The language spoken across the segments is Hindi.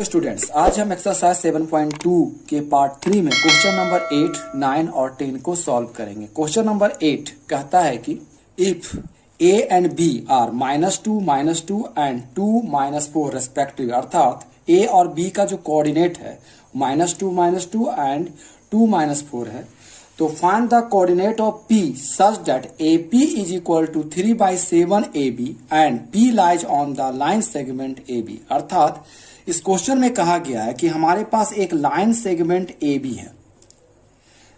स्टूडेंट्स, आज हम एक्सरसाइज 7.2 के पार्ट 3 में क्वेश्चन नंबर 8, 9 और 10 को सॉल्व करेंगे। क्वेश्चन नंबर 8 कहता है कि if a and b are -2 and 2 -4 respective, अर्थात a और b का जो कोऑर्डिनेट है -2 एंड 2 -4 है, तो find the coordinate of p such that AP is equal to 3/7 AB and p lies on the line segment AB। अर्थात इस क्वेश्चन में कहा गया है कि हमारे पास एक लाइन सेगमेंट AB है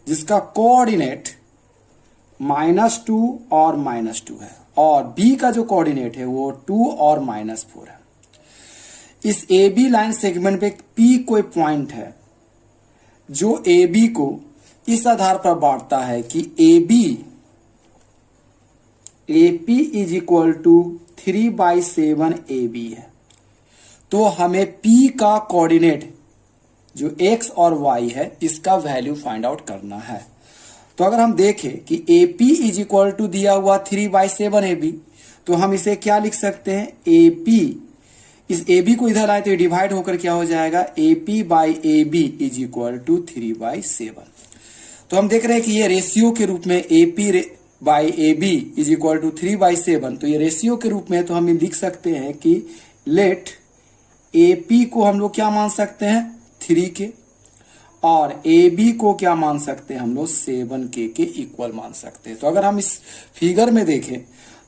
जिसका कोऑर्डिनेट -2 और -2 है और B का जो कोऑर्डिनेट है वो 2 और -4 है। इस AB लाइन सेगमेंट पे P कोई पॉइंट है जो AB को इस आधार पर बांटता है कि AP is equal to 3/7 AB है। तो हमें P का कोऑर्डिनेट जो x और y है इसका वैल्यू फाइंड आउट करना है। तो अगर हम देखें कि AP इज इक्वल टू दिया हुआ 3/7 AB, तो हम इसे क्या लिख सकते हैं, AP, इस AB को इधर आए तो ये डिवाइड होकर क्या हो जाएगा, AP/AB इज इक्वल टू 3/7। तो हम देख रहे हैं कि ये रेशियो के रूप में AP/AB इज इक्वल टू 3/7, तो ये रेशियो के रूप में, तो हम लिख सकते हैं कि लेट AP को हम लोग क्या मान सकते हैं, 3 के, और AB को क्या मान सकते हैं हम लोग, 7 के इक्वल मान सकते हैं। तो अगर हम इस फिगर में देखें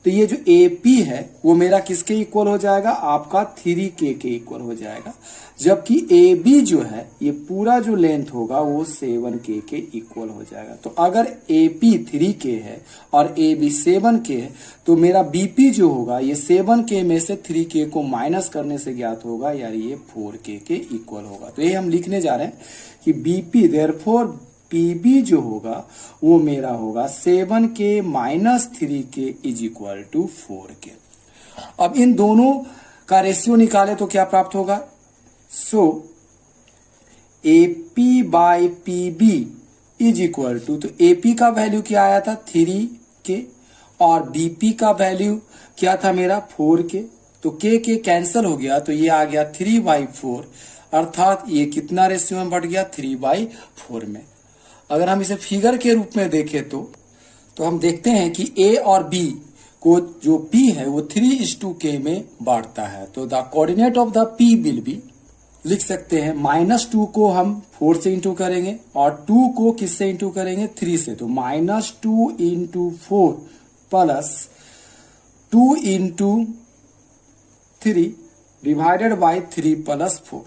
तो ये जो AP है वो मेरा किसके इक्वल हो जाएगा, आपका 3K के इक्वल हो जाएगा, जबकि AB जो है ये पूरा जो लेंथ होगा वो 7K के इक्वल हो जाएगा। तो अगर AP 3K है और AB 7K है तो मेरा BP जो होगा ये 7K में से 3K को माइनस करने से ज्ञात होगा, यानी ये 4K के इक्वल होगा। तो ये हम लिखने जा रहे हैं कि BP देयरफॉर PB जो होगा वो मेरा होगा 7K minus 3K is equal to 4K। अब इन दोनों का रेशियो निकाले तो क्या प्राप्त होगा, सो AP/PB इज इक्वल टू, तो AP का वैल्यू क्या आया था 3K और BP का वैल्यू क्या था मेरा 4K, तो K कैंसिल हो गया तो ये आ गया 3/4, अर्थात ये कितना रेशियो में बढ़ गया, 3/4 में। अगर हम इसे फिगर के रूप में देखें तो हम देखते हैं कि A और B को जो P है वो 3:K में बांटता है। तो the coordinate of the P will be, लिख सकते हैं -2 को हम 4 से इंटू करेंगे और 2 को किससे इंटू करेंगे, 3 से, तो -2 × 4 प्लस 2 × 3 डिवाइडेड बाई 3 + 4।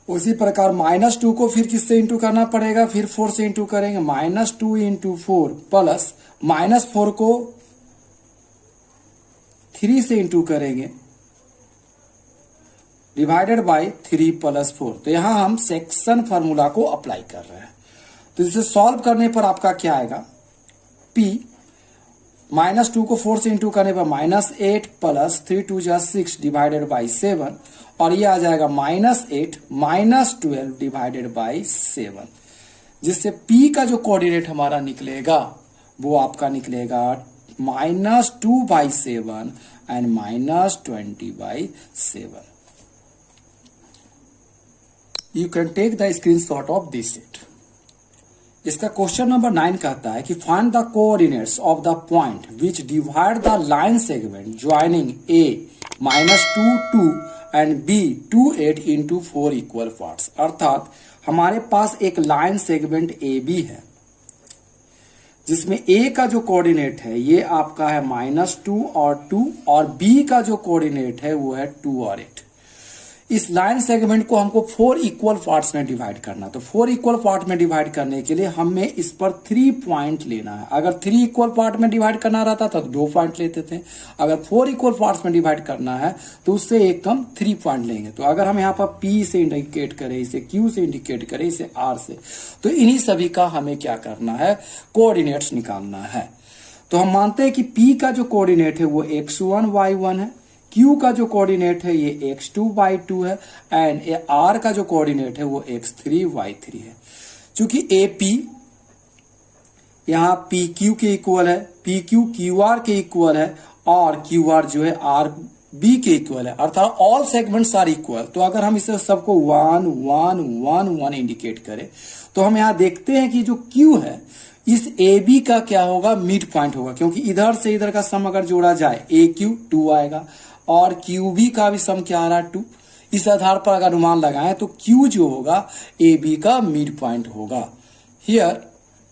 उसी प्रकार -2 को फिर किससे इंटू करना पड़ेगा, फिर 4 से इंटू करेंगे, -2 × 4 प्लस -4 को 3 से इंटू करेंगे डिवाइडेड बाई 3 + 4। तो यहां हम सेक्शन फार्मूला को अप्लाई कर रहे हैं। तो इसे सॉल्व करने पर आपका क्या आएगा, P -2 को 4 से इंटू करने पर -8 प्लस 3 × 2 = 6 डिवाइडेड बाई 7, और ये आ जाएगा -8 -12 डिवाइडेड बाई 7, जिससे P का जो कोऑर्डिनेट हमारा निकलेगा वो आपका निकलेगा -2/7 and -20/7। You can take the screenshot of this set. इसका क्वेश्चन नंबर 9 कहता है कि find the coordinates of the point which divide the line segment joining A -2 and B 2 8 × 4 equal parts. अर्थात हमारे पास एक लाइन सेगमेंट AB है जिसमें A का जो कोऑर्डिनेट है ये आपका है -2 और 2, और B का जो कोऑर्डिनेट है वो है 2 और 8। इस लाइन सेगमेंट को हमको 4 इक्वल पार्ट्स में डिवाइड करना, तो 4 इक्वल पार्ट में डिवाइड करने के लिए हमें इस पर 3 पॉइंट लेना है। अगर 3 इक्वल पार्ट में डिवाइड करना रहता तो 2 पॉइंट लेते थे, अगर 4 इक्वल पार्ट्स में डिवाइड करना है तो उससे एक कम 3 पॉइंट लेंगे। तो अगर हम यहाँ पर P से इंडिकेट करें, इसे Q से इंडिकेट करें, इसे R से, तो इन्हीं सभी का हमें क्या करना है, कोऑर्डिनेट्स निकालना है। तो हम मानते हैं कि P का जो कोऑर्डिनेट है वो x1 y1 है, Q का जो कोऑर्डिनेट है ये x2 y2 है, एंड R का जो कोऑर्डिनेट है वो x3 y3 है। चूंकि AP यहाँ PQ के इक्वल है, PQ QR के इक्वल है, और QR जो है R बी के इक्वल है, अर्थात ऑल सेगमेंट्स आर इक्वल। तो अगर हम इसे सबको 1 1 1 1 इंडिकेट करें तो हम यहां देखते हैं कि जो क्यू है इस ए बी का क्या होगा, मिड पॉइंट होगा, क्योंकि इधर से इधर का सम अगर जोड़ा जाए ए क्यू 2 आएगा और क्यू बी का भी सम क्या आ रहा है 2। इस आधार पर अगर अनुमान लगाएं तो क्यू जो होगा ए बी का मिड पॉइंट होगा। Here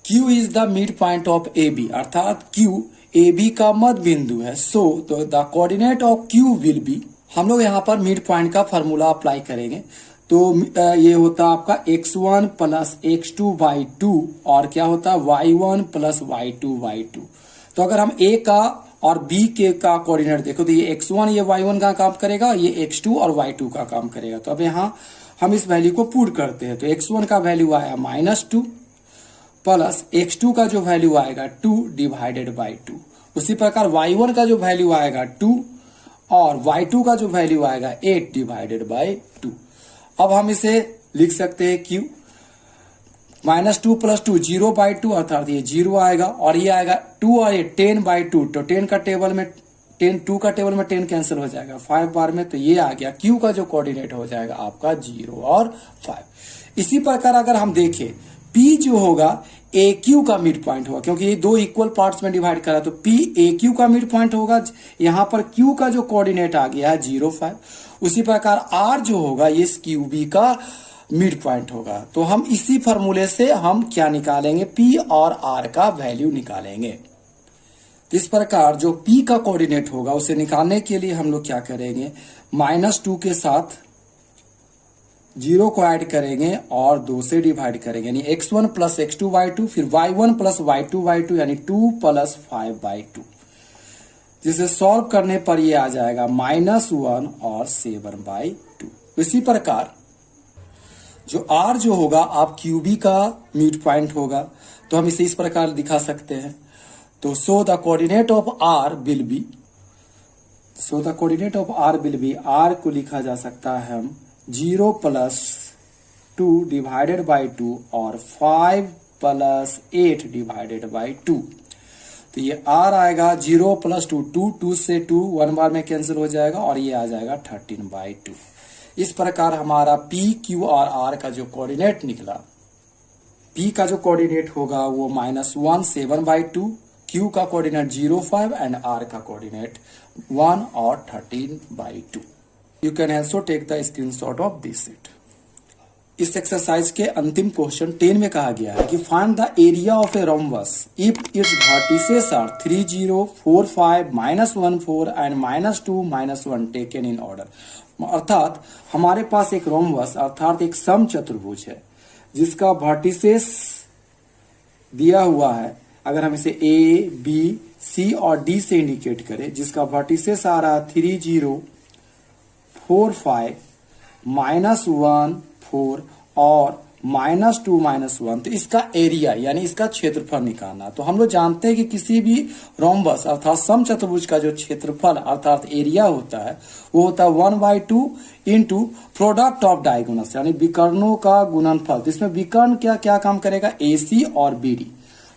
Q is the mid point of A B, अर्थात क्यू ए बी का मध्य बिंदु है। सो तो the coordinate of Q will be, हम लोग यहाँ पर मिड पॉइंट का फॉर्मूला अप्लाई करेंगे। तो ये होता है आपका x1 प्लस x2 बाई 2 और क्या होता है y1 प्लस y2 बाई 2। तो अगर हम a का और b के का कोऑर्डिनेट देखो तो ये x1 ये y1 का काम करेगा, ये x2 और y2 का काम करेगा। तो अब यहाँ हम इस वैल्यू को पुट करते हैं। तो x1 का वैल्यू आया -2 प्लस x2 का जो वैल्यू आएगा 2 डिवाइडेड बाई 2। उसी प्रकार y1 का जो वैल्यू आएगा 2 और y2 का जो वैल्यू आएगा 8 डिवाइडेड बाई 2। अब हम इसे लिख सकते हैं q -2 प्लस 2 0 बाई 2, अर्थात ये 0 आएगा और ये आएगा 2 और ये 10 बाई 2। तो 10 का टेबल में 2 का टेबल में 10 कैंसिल हो जाएगा 5 बार में। तो ये आ गया q का जो कोऑर्डिनेट हो जाएगा आपका 0 और 5। इसी प्रकार अगर हम देखें p जो होगा ए क्यू का मिड पॉइंट होगा, क्योंकि ये दो इक्वल पार्ट्स में डिवाइड करा तो p ए क्यू का मिड पॉइंट होगा। यहाँ पर q का जो कोऑर्डिनेट आ गया है 0 5। उसी प्रकार r जो होगा ये क्यू बी का मिड पॉइंट होगा। तो हम इसी फॉर्मूले से हम क्या निकालेंगे, p और r का वैल्यू निकालेंगे। इस प्रकार जो p का कोऑर्डिनेट होगा उसे निकालने के लिए हम लोग क्या करेंगे, -2 के साथ 0 को ऐड करेंगे और 2 से डिवाइड करेंगे, यानी x1 प्लस x2 बाई 2, फिर y1 प्लस y2 बाई 2 यानी 2 प्लस 5 बाई 2, जिसे सॉल्व करने पर ये आ जाएगा -1 और 7 बाई 2। इसी प्रकार जो r जो होगा आप QB का मिड पॉइंट होगा, तो हम इसे इस प्रकार दिखा सकते हैं। तो so the coordinate of r will be, so the coordinate of r will be, r को लिखा जा सकता है हम 0 प्लस 2 डिवाइडेड बाई 2 और 5 प्लस 8 डिवाइडेड बाई 2। तो ये r आएगा 0 प्लस 2, 2 से 2 1 बार में कैंसिल हो जाएगा और ये आ जाएगा 13 बाई 2। इस प्रकार हमारा p q और r का जो कोऑर्डिनेट निकला, p का जो कोऑर्डिनेट होगा वो -1 7 बाई 2, q का कोऑर्डिनेट 0 5 एंड r का कोऑर्डिनेट 1 और 13 by 2। You can also take the screenshot of this sheet। इस एक्सरसाइज के अंतिम क्वेश्चन 10 में कहा गया है कि find the area of a rhombus if its vertices are 3 0 4 5 -1 4 and -2 -1 taken in order. अर्थात हमारे पास एक रोम्बस अर्थात एक समचतुर्भुज है जिसका वर्टिसेस दिया हुआ है। अगर हम इसे ए बी सी और डी से इंडिकेट करें, जिसका वर्टिसेस आ रहा है 3 0 4 5 -1 4 और -2 -1, तो इसका एरिया यानी इसका क्षेत्रफल निकालना। तो हम लोग जानते हैं कि किसी भी रोम्बस अर्थात समचतुर्भुज का जो क्षेत्रफल अर्थात एरिया होता है वो होता है 1/2 इंटू प्रोडक्ट ऑफ डायगोनल्स, यानी विकर्णों का गुणनफल। तो इसमें विकर्ण क्या क्या काम करेगा, AC और BD।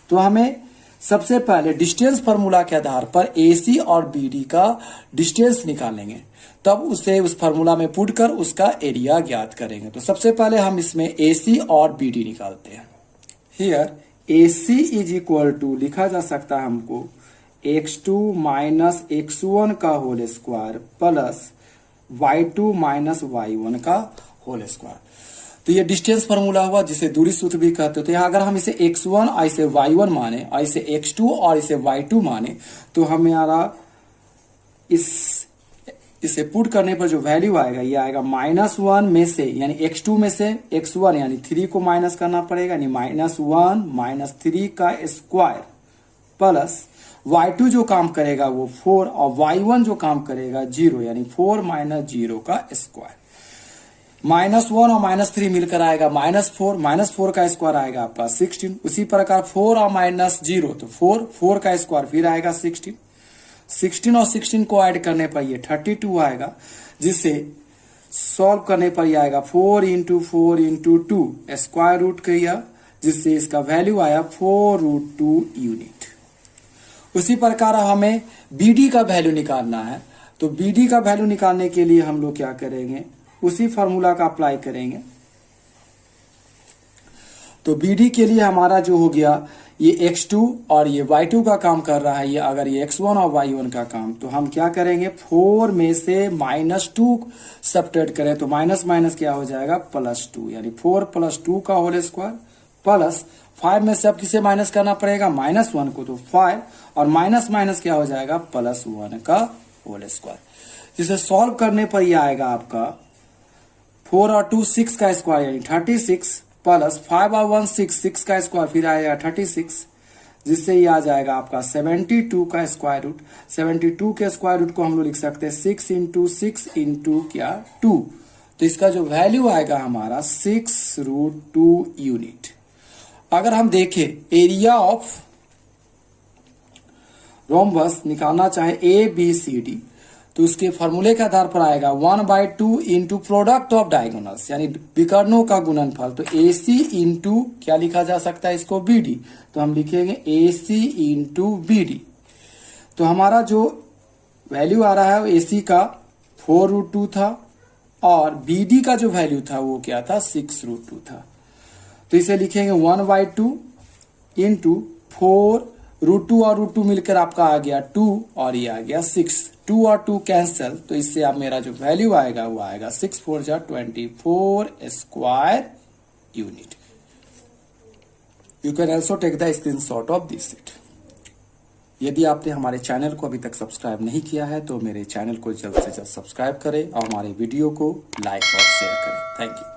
तो हमें सबसे पहले डिस्टेंस फार्मूला के आधार पर AC और BD का डिस्टेंस निकालेंगे, तब उसे उस फार्मूला में पुट कर उसका एरिया ज्ञात करेंगे। तो सबसे पहले हम इसमें AC और BD निकालते हैं। Here AC is equal to लिखा जा सकता है हमको x2 माइनस x1 का whole square plus y2 minus y1 का होल स्क्वायर। तो ये डिस्टेंस फार्मूला हुआ जिसे दूरी सूत्र भी कहते हैं। तो यहाँ अगर हम इसे x1 और इसे y1 माने और इसे x2 और इसे y2 माने तो हमारा इसे पुट करने पर जो वैल्यू आएगा ये आएगा -1 में से यानी x2 में से x1 यानी 3 को माइनस करना पड़ेगा, यानी -1 - 3 का स्क्वायर प्लस y2 जो काम करेगा वो 4 और y1 जो काम करेगा 0 यानी 4 - 0 का स्क्वायर। -1 और -3 मिलकर आएगा -4 का स्क्वायर आएगा आपका 16। उसी प्रकार 4 और -0 तो 4 का स्क्वायर फिर आएगा 16 और 16 को ऐड करने पर ये 32 आएगा, जिसे सॉल्व करने पर ये आएगा 4 × 4 × 2 स्क्वायर रूट किया, जिससे इसका वैल्यू आया 4√2 यूनिट। उसी प्रकार हमें BD का वैल्यू निकालना है। तो BD का वैल्यू निकालने के लिए हम लोग क्या करेंगे, उसी फॉर्मूला का अप्लाई करेंगे। तो BD के लिए हमारा जो हो गया, ये x2 और ये y2 का काम कर रहा है, ये अगर ये x1 और y1 का काम, तो हम क्या करेंगे, 4 में से -2 सब्ट्रैक्ट करें तो माइनस माइनस क्या हो जाएगा, +2, यानी 4 + 2 का होल स्क्वायर प्लस 5 में से अब किसे माइनस करना पड़ेगा, -1 को, तो 5 और माइनस माइनस क्या हो जाएगा, +1 का होल स्क्वायर। जिसे सॉल्व करने पर यह आएगा आपका 4 और 2 6 का स्क्वायर यानी 36 प्लस 5 और 1 6 का स्क्वायर फिर आएगा 36, जिससे ये आ जाएगा आपका 72 का स्क्वायर रूट। 72 के स्क्वायर रूट को हम लोग लिख सकते हैं 6 × 6 × क्या 2, तो इसका जो वैल्यू आएगा हमारा 6√2 यूनिट। अगर हम देखें एरिया ऑफ रोम्बस निकालना चाहे ABCD, तो उसके फॉर्मूले के आधार पर आएगा 1/2 इंटू प्रोडक्ट ऑफ डायगोनल्स, यानी विकर्णों का गुणनफल। तो AC इंटू क्या लिखा जा सकता है इसको, BD, तो हम लिखेंगे AC इंटू BD। तो हमारा जो वैल्यू आ रहा है वो AC का 4√2 था और BD का जो वैल्यू था वो क्या था, 6√2 था। तो इसे लिखेंगे 1/2 इंटू 4√2 और √2 मिलकर आपका आ गया 2 और ये आ गया 6, 2 और 2 कैंसिल, तो इससे आप मेरा जो वैल्यू आएगा वो आएगा 6 4 जा 24 square unit. You can also take the screenshot of this sheet. यदि आपने हमारे चैनल को अभी तक सब्सक्राइब नहीं किया है तो मेरे चैनल को जल्द से जल्द सब्सक्राइब करें और हमारे वीडियो को लाइक और शेयर करें। Thank you.